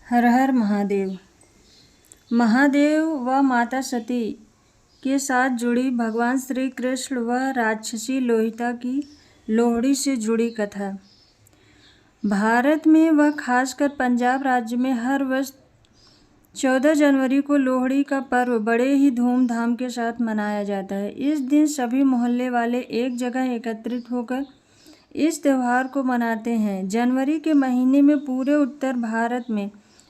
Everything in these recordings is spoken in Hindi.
हर हर महादेव। महादेव व माता सती के साथ जुड़ी भगवान श्री कृष्ण व राक्षसी लोहिता की लोहड़ी से जुड़ी कथा। भारत में व खासकर पंजाब राज्य में हर वर्ष 14 जनवरी को लोहड़ी का पर्व बड़े ही धूमधाम के साथ मनाया जाता है। इस दिन सभी मोहल्ले वाले एक जगह एकत्रित होकर इस त्यौहार को मनाते हैं। जनवरी के महीने में पूरे उत्तर भारत में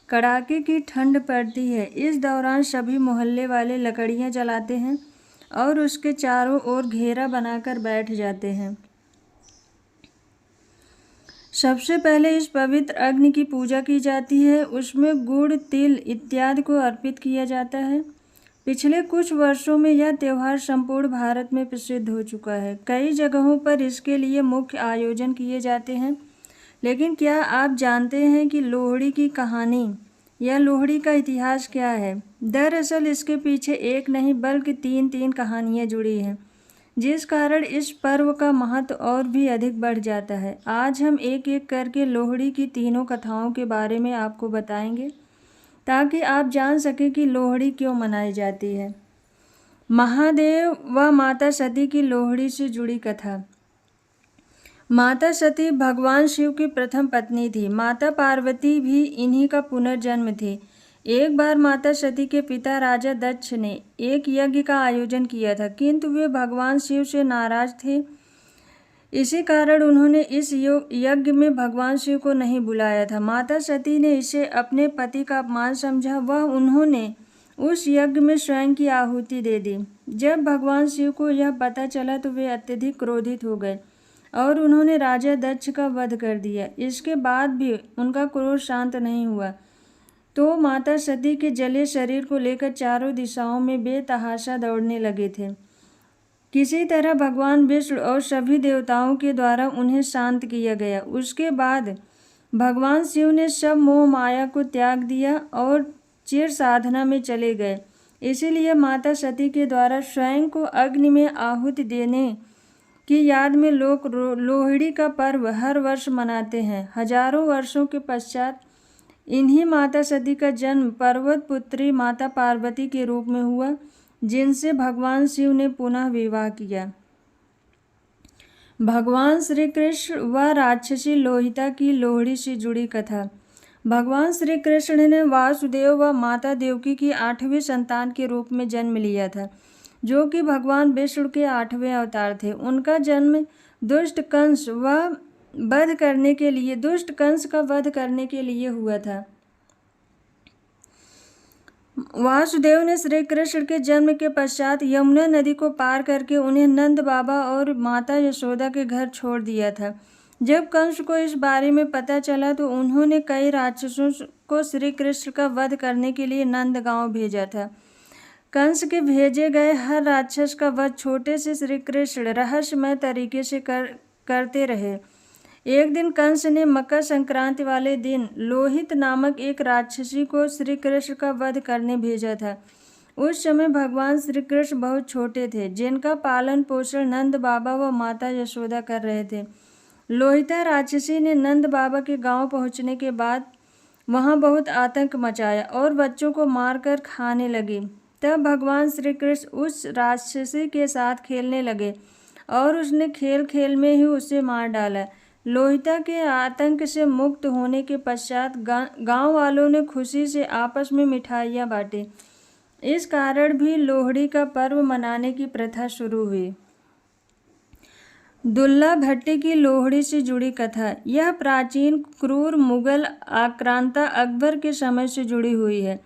कड़ाके की ठंड पड़ती है। इस दौरान सभी मोहल्ले वाले लकड़ियाँ जलाते हैं और उसके चारों ओर घेरा बनाकर बैठ जाते हैं। सबसे पहले इस पवित्र अग्नि की पूजा की जाती है। उसमें गुड़, तिल इत्यादि को अर्पित किया जाता है। पिछले कुछ वर्षों में यह त्यौहार संपूर्ण भारत में प्रसिद्ध हो चुका है। कई जगहों पर इसके लिए मुख्य आयोजन किए जाते हैं। लेकिन क्या आप जानते हैं कि लोहड़ी की कहानी या लोहड़ी का इतिहास क्या है? दरअसल इसके पीछे एक नहीं बल्कि तीन कहानियाँ जुड़ी हैं, जिस कारण इस पर्व का महत्व और भी अधिक बढ़ जाता है। आज हम एक एक करके लोहड़ी की तीनों कथाओं के बारे में आपको बताएंगे, ताकि आप जान सकें कि लोहड़ी क्यों मनाई जाती है। महादेव व माता सती की लोहड़ी से जुड़ी कथा। माता सती भगवान शिव की प्रथम पत्नी थी। माता पार्वती भी इन्हीं का पुनर्जन्म थी। एक बार माता सती के पिता राजा दक्ष ने एक यज्ञ का आयोजन किया था, किंतु वे भगवान शिव से नाराज थे। इसी कारण उन्होंने इस यज्ञ में भगवान शिव को नहीं बुलाया था। माता सती ने इसे अपने पति का अपमान समझा व उन्होंने उस यज्ञ में स्वयं की आहुति दे दी। जब भगवान शिव को यह पता चला तो वे अत्यधिक क्रोधित हो गए और उन्होंने राजा दक्ष का वध कर दिया। इसके बाद भी उनका क्रोध शांत नहीं हुआ तो माता सती के जले शरीर को लेकर चारों दिशाओं में बेतहाशा दौड़ने लगे थे। किसी तरह भगवान विष्णु और सभी देवताओं के द्वारा उन्हें शांत किया गया। उसके बाद भगवान शिव ने सब मोह माया को त्याग दिया और चिर साधना में चले गए। इसीलिए माता सती के द्वारा स्वयं को अग्नि में आहुति देने की याद में लोग लोहड़ी का पर्व हर वर्ष मनाते हैं। हजारों वर्षों के पश्चात इन्हीं माता सती का जन्म पर्वत पुत्री माता पार्वती के रूप में हुआ, जिनसे भगवान शिव ने पुनः विवाह किया। भगवान श्री कृष्ण व राक्षसी लोहिता की लोहड़ी से जुड़ी कथा। भगवान श्री कृष्ण ने वासुदेव व माता देवकी की 8वीं संतान के रूप में जन्म लिया था, जो कि भगवान विष्णु के 8वें अवतार थे। उनका जन्म दुष्ट कंस का वध करने के लिए हुआ था। वासुदेव ने श्री कृष्ण के जन्म के पश्चात यमुना नदी को पार करके उन्हें नंद बाबा और माता यशोदा के घर छोड़ दिया था। जब कंस को इस बारे में पता चला तो उन्होंने कई राक्षसों को श्री कृष्ण का वध करने के लिए नंद गांव भेजा था। कंस के भेजे गए हर राक्षस का वध छोटे से श्री कृष्ण रहस्यमय तरीके से करते रहे। एक दिन कंस ने मकर संक्रांति वाले दिन लोहित नामक एक राक्षसी को श्री कृष्ण का वध करने भेजा था। उस समय भगवान श्री कृष्ण बहुत छोटे थे, जिनका पालन पोषण नंद बाबा व माता यशोदा कर रहे थे। लोहिता राक्षसी ने नंद बाबा के गांव पहुंचने के बाद वहां बहुत आतंक मचाया और बच्चों को मारकर खाने लगी। तब भगवान श्री कृष्ण उस राक्षसी के साथ खेलने लगे और उसने खेल खेल में ही उसे मार डाला। लोहिता के आतंक से मुक्त होने के पश्चात गांव वालों ने खुशी से आपस में मिठाइयाँ बांटी। इस कारण भी लोहड़ी का पर्व मनाने की प्रथा शुरू हुई। दुल्ला भट्टी की लोहड़ी से जुड़ी कथा। यह प्राचीन क्रूर मुगल आक्रांता अकबर के समय से जुड़ी हुई है।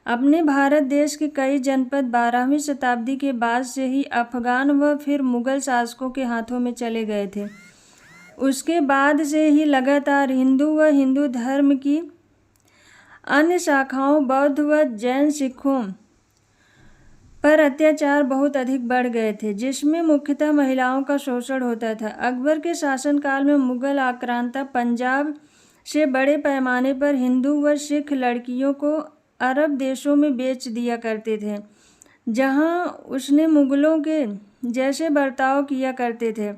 अपने भारत देश के कई जनपद 12वीं शताब्दी के बाद से ही अफगान व फिर मुगल शासकों के हाथों में चले गए थे। उसके बाद से ही लगातार हिंदू व हिंदू धर्म की अन्य शाखाओं बौद्ध व जैन सिखों पर अत्याचार बहुत अधिक बढ़ गए थे, जिसमें मुख्यतः महिलाओं का शोषण होता था। अकबर के शासनकाल में मुगल आक्रांता पंजाब से बड़े पैमाने पर हिंदू व सिख लड़कियों को अरब देशों में बेच दिया करते थे, जहां उसने मुगलों के जैसे बर्ताव किया करते थे।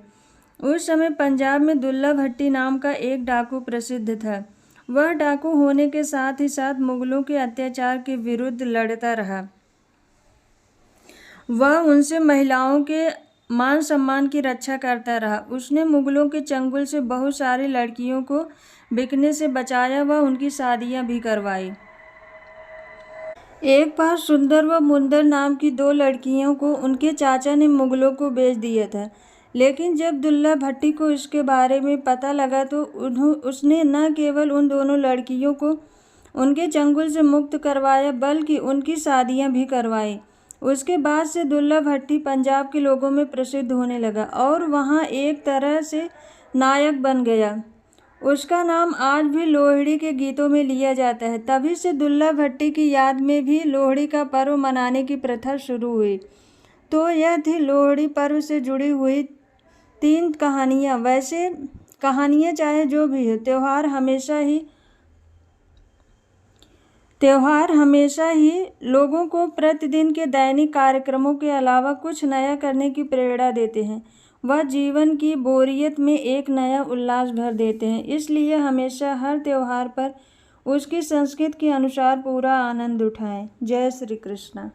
उस समय पंजाब में दुल्ला भट्टी नाम का एक डाकू प्रसिद्ध था। वह डाकू होने के साथ ही साथ मुगलों के अत्याचार के विरुद्ध लड़ता रहा। वह उनसे महिलाओं के मान सम्मान की रक्षा करता रहा। उसने मुगलों के चंगुल से बहुत सारी लड़कियों को बिकने से बचाया व उनकी शादियां भी करवाई। एक बार सुंदर व मुंदर नाम की 2 लड़कियों को उनके चाचा ने मुगलों को बेच दिया था। लेकिन जब दुल्ला भट्टी को इसके बारे में पता लगा तो उसने न केवल उन दोनों लड़कियों को उनके चंगुल से मुक्त करवाया बल्कि उनकी शादियां भी करवाई। उसके बाद से दुल्ला भट्टी पंजाब के लोगों में प्रसिद्ध होने लगा और वहाँ एक तरह से नायक बन गया। उसका नाम आज भी लोहड़ी के गीतों में लिया जाता है। तभी से दुल्ला भट्टी की याद में भी लोहड़ी का पर्व मनाने की प्रथा शुरू हुई। तो यह थी लोहड़ी पर्व से जुड़ी हुई 3 कहानियाँ। वैसे कहानियाँ चाहे जो भी हो, त्योहार हमेशा ही लोगों को प्रतिदिन के दैनिक कार्यक्रमों के अलावा कुछ नया करने की प्रेरणा देते हैं। वह जीवन की बोरियत में एक नया उल्लास भर देते हैं। इसलिए हमेशा हर त्योहार पर उसकी संस्कृति के अनुसार पूरा आनंद उठाएं। जय श्री कृष्ण।